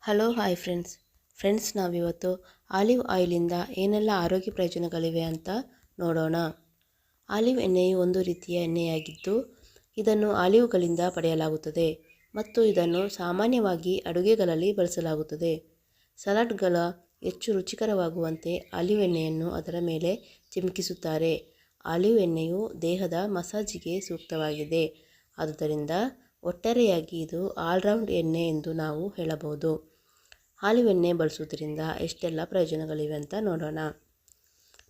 Hello hi friends ನಾವಿವತ್ತು olive ಆಯಿಲಿಂದ ಏನೆಲ್ಲ ಆರೋಗ್ಯ ಪ್ರಯೋಜನಗಳಿವೆ ಅಂತ ನೋಡೋಣ. ಆಲಿವ್ ಎಣ್ಣೆಯು ಒಂದು ರೀತಿಯ ಎಣ್ಣೆಯಾಗಿದ್ದು ಇದನ್ನು ಆಲಿವ್ಗಳಿಂದ ಪಡೆಯಲಾಗುತ್ತದೆ ಮತ್ತು ಇದನ್ನು ಸಾಮಾನ್ಯವಾಗಿ ಅಡುಗೆಗಳಲ್ಲಿ ಬಳಸಲಾಗುತ್ತದೆ. ಸಲಾಡ್ಗಳ ಹೆಚ್ಚು ರುಚಿಕರವಾಗುವಂತೆ ಆಲಿವ್ ಎಣ್ಣೆಯನ್ನು ಅದರ ಮೇಲೆ ಚಿಮುಕಿಸುತ್ತಾರೆ. ಆಲಿವ್ ಎಣ್ಣೆಯು ದೇಹದ ಮಸಾಜಿಗೆ ಸೂಕ್ತವಾಗಿದೆ. ಆದುದರಿಂದ ಒಟ್ಟಾರೆಯಾಗಿ ಇದು ಆಲ್ರೌಂಡ್ ಎಣ್ಣೆ ಎಂದು ನಾವು ಹೇಳಬಹುದು. ಆಲಿವ್ ಎಣ್ಣೆ ಬಳಸುವುದರಿಂದ ಎಷ್ಟೆಲ್ಲ ಪ್ರಯೋಜನಗಳಿವೆ ಅಂತ ನೋಡೋಣ.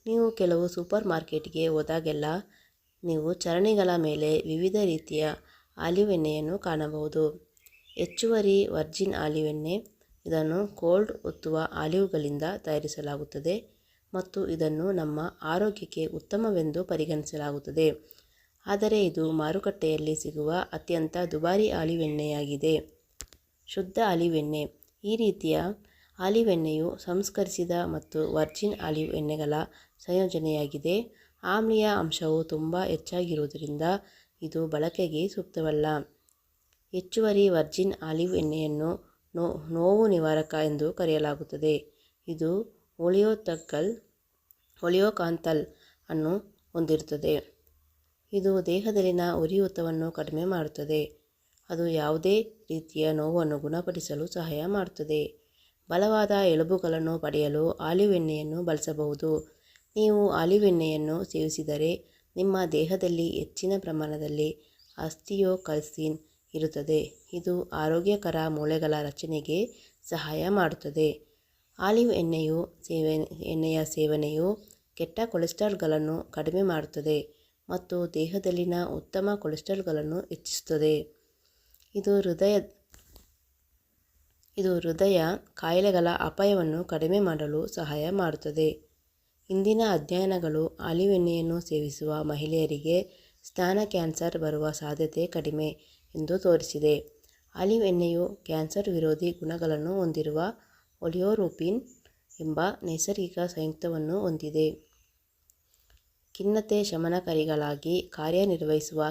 ನೀವು ಕೆಲವು ಸೂಪರ್ ಮಾರ್ಕೆಟ್ಗೆ ಹೋದಾಗೆಲ್ಲ ನೀವು ಚರಣಿಗಳ ಮೇಲೆ ವಿವಿಧ ರೀತಿಯ ಆಲಿವ್ ಎಣ್ಣೆಯನ್ನು ಕಾಣಬಹುದು. ಹೆಚ್ಚುವರಿ ವರ್ಜಿನ್ ಆಲಿವ್ ಎಣ್ಣೆ. ಇದನ್ನು ಕೋಲ್ಡ್ ಒತ್ತುವ ಆಲಿವ್ಗಳಿಂದ ತಯಾರಿಸಲಾಗುತ್ತದೆ ಮತ್ತು ಇದನ್ನು ನಮ್ಮ ಆರೋಗ್ಯಕ್ಕೆ ಉತ್ತಮವೆಂದು ಪರಿಗಣಿಸಲಾಗುತ್ತದೆ. ಆದರೆ ಇದು ಮಾರುಕಟ್ಟೆಯಲ್ಲಿ ಸಿಗುವ ಅತ್ಯಂತ ದುಬಾರಿ ಆಲಿವ್ ಎಣ್ಣೆಯಾಗಿದೆ. ಶುದ್ಧ ಆಲಿವ್ ಎಣ್ಣೆ. ಈ ರೀತಿಯ ಆಲಿವ್ ಎಣ್ಣೆಯು ಸಂಸ್ಕರಿಸಿದ ಮತ್ತು ವರ್ಜಿನ್ ಆಲಿವ್ ಎಣ್ಣೆಗಳ ಸಂಯೋಜನೆಯಾಗಿದೆ. ಆಮ್ಲೀಯ ಅಂಶವು ತುಂಬ ಹೆಚ್ಚಾಗಿರುವುದರಿಂದ ಇದು ಬಳಕೆಗೆ ಸೂಕ್ತವಲ್ಲ. ಹೆಚ್ಚುವರಿ ವರ್ಜಿನ್ ಆಲಿವ್ ಎಣ್ಣೆಯನ್ನು ನೋವು ನಿವಾರಕ ಎಂದು ಕರೆಯಲಾಗುತ್ತದೆ. ಇದು ಒಲಿಯೋಕಾಂತಲ್ ಅನ್ನು ಹೊಂದಿರುತ್ತದೆ. ಇದು ದೇಹದಲ್ಲಿನ ಉರಿಯೂತವನ್ನು ಕಡಿಮೆ ಮಾಡುತ್ತದೆ. ಅದು ಯಾವುದೇ ರೀತಿಯ ನೋವನ್ನು ಗುಣಪಡಿಸಲು ಸಹಾಯ ಮಾಡುತ್ತದೆ. ಬಲವಾದ ಎಲುಬುಗಳನ್ನು ಪಡೆಯಲು ಆಲಿವ್ ಎಣ್ಣೆಯನ್ನು ಬಳಸಬಹುದು. ನೀವು ಆಲಿವ್ ಎಣ್ಣೆಯನ್ನು ಸೇವಿಸಿದರೆ ನಿಮ್ಮ ದೇಹದಲ್ಲಿ ಹೆಚ್ಚಿನ ಪ್ರಮಾಣದಲ್ಲಿ ಆಸ್ಟಿಯೋಕಲ್ಸಿನ್ ಇರುತ್ತದೆ. ಇದು ಆರೋಗ್ಯಕರ ಮೂಳೆಗಳ ರಚನೆಗೆ ಸಹಾಯ ಮಾಡುತ್ತದೆ. ಆಲಿವ್ ಎಣ್ಣೆಯ ಸೇವನೆಯು ಕೆಟ್ಟ ಕೊಲೆಸ್ಟ್ರಾಲ್ಗಳನ್ನು ಕಡಿಮೆ ಮಾಡುತ್ತದೆ ಮತ್ತು ದೇಹದಲ್ಲಿನ ಉತ್ತಮ ಕೊಲೆಸ್ಟ್ರಾಲ್ಗಳನ್ನು ಹೆಚ್ಚಿಸುತ್ತದೆ. ಇದು ಹೃದಯ ಕಾಯಿಲೆಗಳ ಅಪಾಯವನ್ನು ಕಡಿಮೆ ಮಾಡಲು ಸಹಾಯ ಮಾಡುತ್ತದೆ. ಇಂದಿನ ಅಧ್ಯಯನಗಳು ಆಲಿವ್ ಎಣ್ಣೆಯನ್ನು ಸೇವಿಸುವ ಮಹಿಳೆಯರಿಗೆ ಸ್ತನ ಕ್ಯಾನ್ಸರ್ ಬರುವ ಸಾಧ್ಯತೆ ಕಡಿಮೆ ಎಂದು ತೋರಿಸಿದೆ. ಆಲಿವ್ ಎಣ್ಣೆಯು ಕ್ಯಾನ್ಸರ್ ವಿರೋಧಿ ಗುಣಗಳನ್ನು ಹೊಂದಿರುವ ಒಲಿಯೋರೂಪಿನ್ ಎಂಬ ನೈಸರ್ಗಿಕ ಸಂಯುಕ್ತವನ್ನು ಹೊಂದಿದೆ. ಖಿನ್ನತೆ ಶಮನಕಾರಿಗಳಾಗಿ ಕಾರ್ಯನಿರ್ವಹಿಸುವ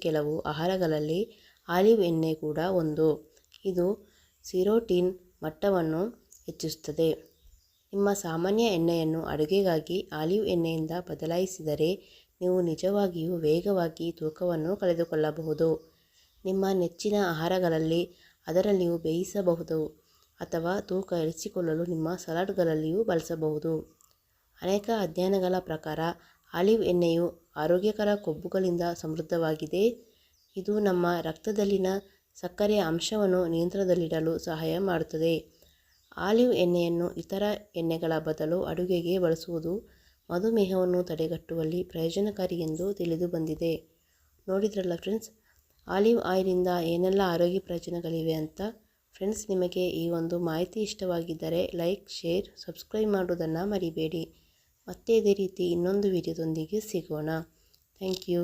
ಕೆಲವು ಆಹಾರಗಳಲ್ಲಿ ಆಲಿವ್ ಎಣ್ಣೆ ಕೂಡ ಒಂದು. ಇದು ಸಿರೊಟಿನ್ ಮಟ್ಟವನ್ನು ಹೆಚ್ಚಿಸುತ್ತದೆ. ನಿಮ್ಮ ಸಾಮಾನ್ಯ ಎಣ್ಣೆಯನ್ನು ಅಡುಗೆಗಾಗಿ ಆಲಿವ್ ಎಣ್ಣೆಯಿಂದ ಬದಲಾಯಿಸಿದರೆ ನೀವು ನಿಜವಾಗಿಯೂ ವೇಗವಾಗಿ ತೂಕವನ್ನು ಕಳೆದುಕೊಳ್ಳಬಹುದು. ನಿಮ್ಮ ನೆಚ್ಚಿನ ಆಹಾರಗಳಲ್ಲಿ ಅದರಲ್ಲಿಯೂ ಬೇಯಿಸಬಹುದು ಅಥವಾ ತೂಕ ಇಳಿಸಿಕೊಳ್ಳಲು ನಿಮ್ಮ ಸಲಾಡ್ಗಳಲ್ಲಿಯೂ ಬಳಸಬಹುದು. ಅನೇಕ ಅಧ್ಯಯನಗಳ ಪ್ರಕಾರ ಆಲಿವ್ ಎಣ್ಣೆಯು ಆರೋಗ್ಯಕರ ಕೊಬ್ಬುಗಳಿಂದ ಸಮೃದ್ಧವಾಗಿದೆ. ಇದು ನಮ್ಮ ರಕ್ತದಲ್ಲಿನ ಸಕ್ಕರೆಯ ಅಂಶವನ್ನು ನಿಯಂತ್ರಣದಲ್ಲಿಡಲು ಸಹಾಯ ಮಾಡುತ್ತದೆ. ಆಲಿವ್ ಎಣ್ಣೆಯನ್ನು ಇತರ ಎಣ್ಣೆಗಳ ಬದಲು ಅಡುಗೆಗೆ ಬಳಸುವುದು ಮಧುಮೇಹವನ್ನು ತಡೆಗಟ್ಟುವಲ್ಲಿ ಪ್ರಯೋಜನಕಾರಿ ಎಂದು ತಿಳಿದುಬಂದಿದೆ. ನೋಡಿದ್ರಲ್ಲ ಫ್ರೆಂಡ್ಸ್, ಆಲಿವ್ ಆಯಿಲಿಂದ ಏನೆಲ್ಲ ಆರೋಗ್ಯ ಪ್ರಯೋಜನಗಳಿವೆ ಅಂತ. ಫ್ರೆಂಡ್ಸ್, ನಿಮಗೆ ಈ ಒಂದು ಮಾಹಿತಿ ಇಷ್ಟವಾಗಿದ್ದರೆ ಲೈಕ್, ಶೇರ್, ಸಬ್ಸ್ಕ್ರೈಬ್ ಮಾಡುವುದನ್ನು ಮರಿಬೇಡಿ. ಮತ್ತೆ ಇದೇ ರೀತಿ ಇನ್ನೊಂದು ವಿಡಿಯೋದೊಂದಿಗೆ ಸಿಗೋಣ. Thank you.